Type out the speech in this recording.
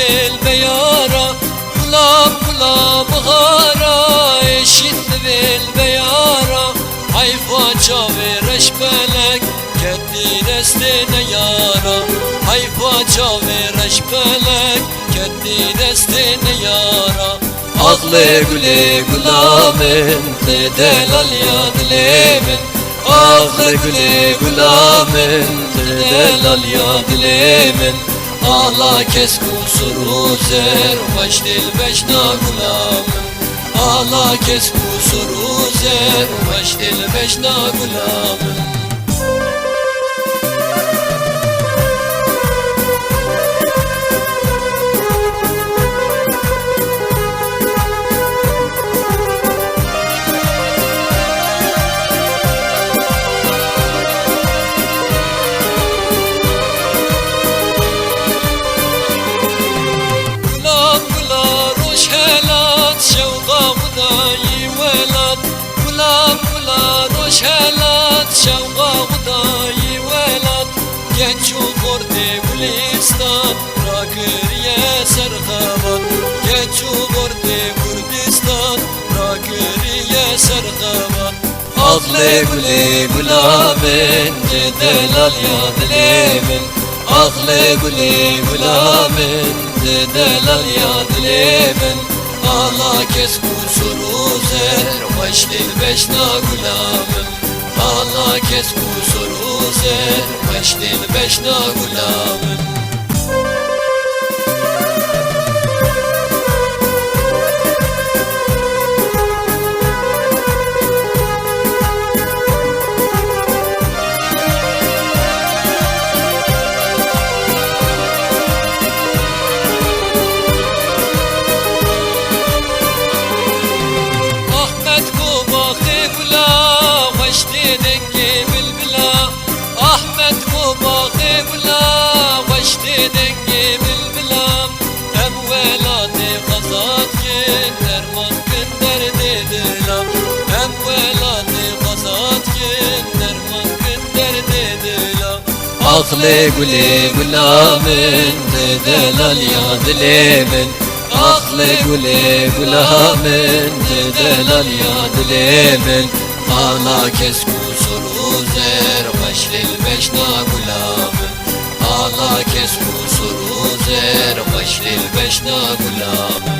بالبيارة غلام غلام غارة eşit بالبيارة حيفا çavereş belek kendi destine yara حيفا çavereş belek kendi destine yara Ağlı güle gülamen delal ya dilemin Ağlı güle gülamen delal ya dilemin Ağla kes kusuru zer baş dil beşna gülamin Ağla kes kusuru zer baş dil beşna gülamin شوقا غداي ولد geçu gordi Gülistan Rakiriye sergavat geçu gordi Kurdistan Rakiriye sergavat Ağlı güle gülamen delal ya dilemin Ağlı güle gülamen delal ya dilemin Ağla kes kusuru zer baş dil beşna gülamin Ağla kes kusuru zer baş dil beşna gülamin dengi bilbilam Evveladi gazat kin derman kin derdi dilam Evveladi gazat kin derman kin derdi dilam Ağlı güle gülamin delal ya dilemin Ağlı güle gülamin delal ya dilemin Ağla kes kusuru zer baş dil beşna gülamin Ağla kes kusuru zer baş dil beşna gülamin